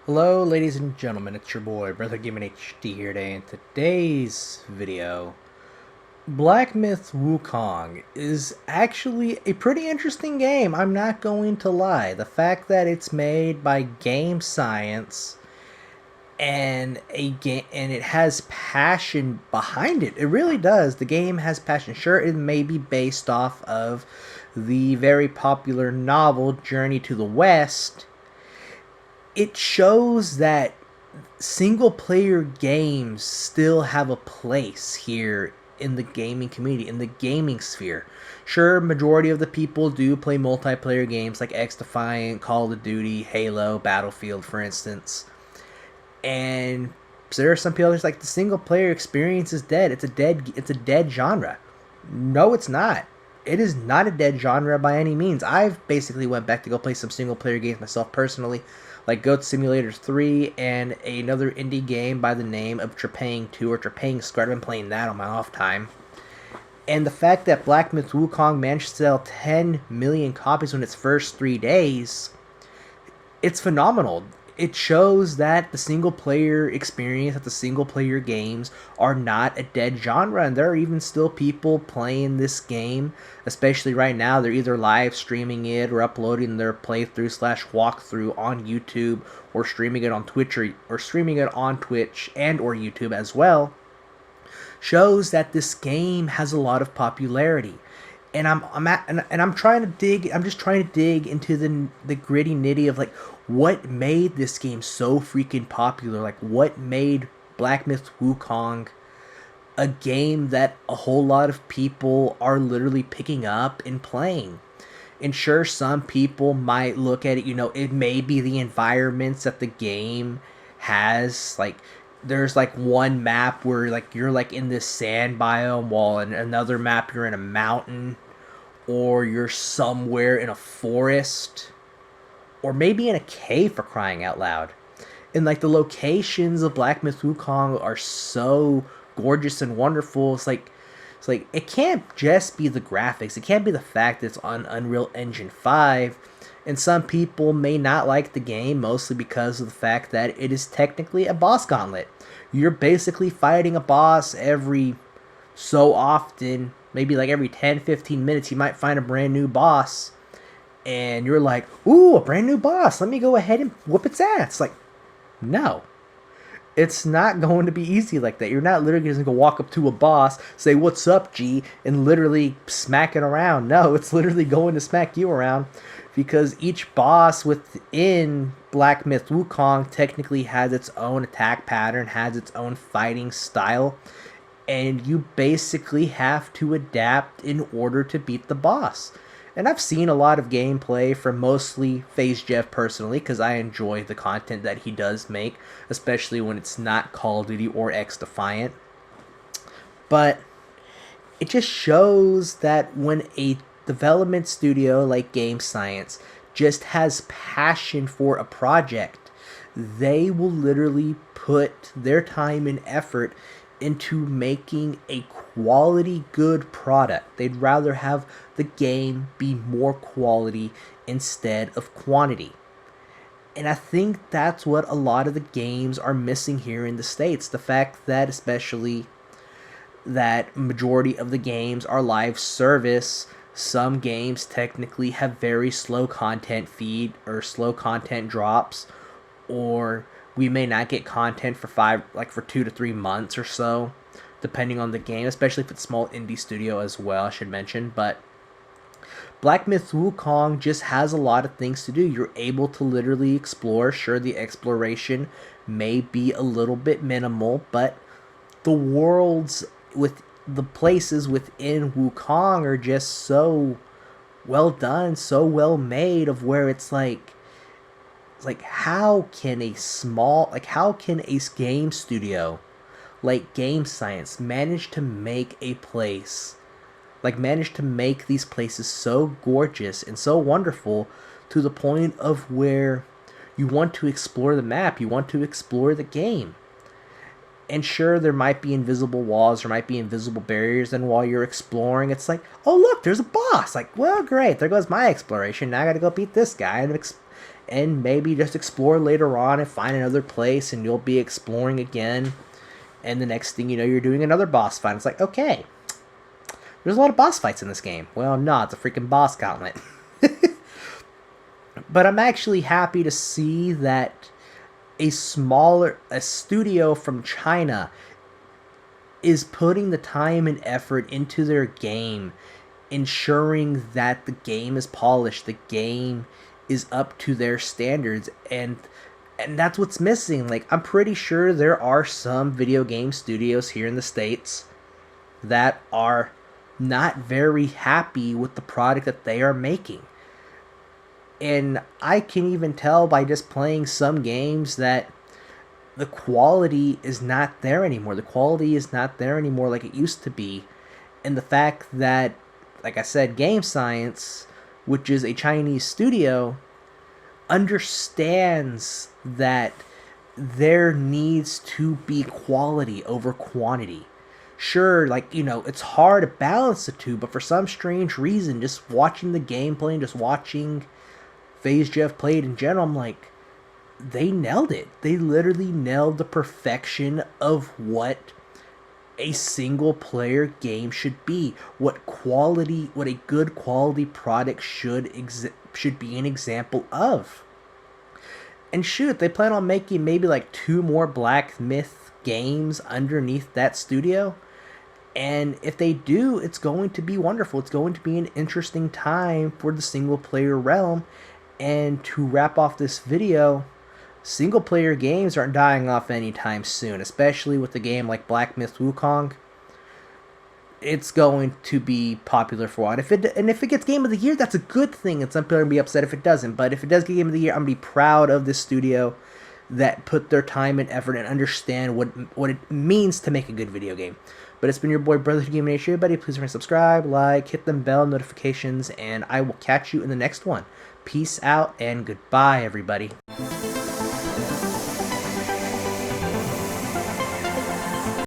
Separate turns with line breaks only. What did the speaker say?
Hello, ladies and gentlemen, it's your boy, Brother Gaming HD here today. In today's video, Black Myth Wukong is actually a pretty interesting game, I'm not going to lie. The fact that it's made by Game Science and it has passion behind it. It really does. The game has passion. Sure, it may be based off of the very popular novel Journey to the West. It shows that single player games still have a place here in the gaming community, in the gaming sphere. Sure, majority of the people do play multiplayer games like X Defiant, Call of Duty, Halo, Battlefield, for instance. And there are some people that's like the single player experience is dead. It's a dead genre. No, it's not. It is not a dead genre by any means. I've basically went back to go play some single player games myself personally, like Goat Simulator 3 and another indie game by the name of Trepang 2 or Trepang Square. I've been playing that on my off time. And the fact that Black Myth Wukong managed to sell 10 million copies in its first 3 days, it's phenomenal. It shows that the single player experience, that the single player games are not a dead genre, and there are even still people playing this game, especially right now. They're either live streaming it or uploading their playthrough slash walkthrough on YouTube, or streaming it on Twitch, or streaming it on Twitch and or YouTube as well. Shows that this game has a lot of popularity. And I'm trying to dig. I'm just trying to dig into the gritty nitty of like what made this game so freaking popular. Like what made Black Myth Wukong a game that a whole lot of people are literally picking up and playing. And sure, some people might look at it. It may be the environments that the game has. Like there's like one map where like you're like in this sand biome, while in another map you're in a mountain, or you're somewhere in a forest, or maybe in a cave, for crying out loud. And like the locations of Black Myth Wukong are so gorgeous and wonderful. It's like it can't just be the graphics. It can't be the fact that it's on Unreal Engine 5. And some people may not like the game mostly because of the fact that it is technically a boss gauntlet. You're basically fighting a boss every so often, maybe like every 10-15 minutes you might find a brand new boss, and you're like, ooh, a brand new boss, let me go ahead and whoop its ass. Like, no, it's not going to be easy like that. You're not literally just going to walk up to a boss, say what's up G, and literally smack it around. No, it's literally going to smack you around, because each boss within Black Myth Wukong technically has its own attack pattern, has its own fighting style, and you basically have to adapt in order to beat the boss. And I've seen a lot of gameplay from mostly FaZe Jeff personally, because I enjoy the content that he does make, especially when it's not Call of Duty or X Defiant. But it just shows that when a development studio like Game Science just has passion for a project, they will literally put their time and effort into making a quality good product. They'd rather have the game be more quality instead of quantity. And I think that's what a lot of the games are missing here in the States. The fact that especially that majority of the games are live service. Some games technically have very slow content feed or slow content drops, or we may not get content for for 2 to 3 months or so, depending on the game, especially if it's small indie studio as well, I should mention. But Black Myth Wukong just has a lot of things to do. You're able to literally explore. Sure, the exploration may be a little bit minimal, but the worlds with the places within Wukong are just so well done, so well made, of where it's like how can a game studio like Game Science manage to make a place, like manage to make these places so gorgeous and so wonderful, to the point of where you want to explore the map, you want to explore the game. And sure, there might be invisible walls, there might be invisible barriers, and while you're exploring, it's like, oh look, there's a boss. Like, well, great, there goes my exploration. Now I gotta go beat this guy. and maybe just explore later on and find another place, and you'll be exploring again. And the next thing you know, you're doing another boss fight. It's like, okay, there's a lot of boss fights in this game. Well, no, it's a freaking boss gauntlet. But I'm actually happy to see that a studio from China is putting the time and effort into their game, ensuring that the game is polished, the game is up to their standards, and that's what's missing. Like, I'm pretty sure there are some video game studios here in the States that are not very happy with the product that they are making. And I can even tell by just playing some games that the quality is not there anymore. The quality is not there anymore like it used to be. And the fact that, like I said, Game Science, which is a Chinese studio, understands that there needs to be quality over quantity. Sure, like, it's hard to balance the two, but for some strange reason, just watching the gameplay and just watching FaZe Jeff played in general, I'm like, they nailed it. They literally nailed the perfection of what a single player game should be. What a good quality product should be an example of. And shoot, they plan on making maybe like 2 more Black Myth games underneath that studio. And if they do, it's going to be wonderful. It's going to be an interesting time for the single player realm. And to wrap off this video, single player games aren't dying off anytime soon, especially with a game like Black Myth Wukong. It's going to be popular for a while. If it gets Game of the Year, that's a good thing, and some people are going to be upset if it doesn't. But if it does get Game of the Year, I'm going to be proud of this studio that put their time and effort and understand what it means to make a good video game. But it's been your boy, Brother Game Nation. Everybody, please remember to subscribe, like, hit them bell notifications, and I will catch you in the next one. Peace out and goodbye, everybody.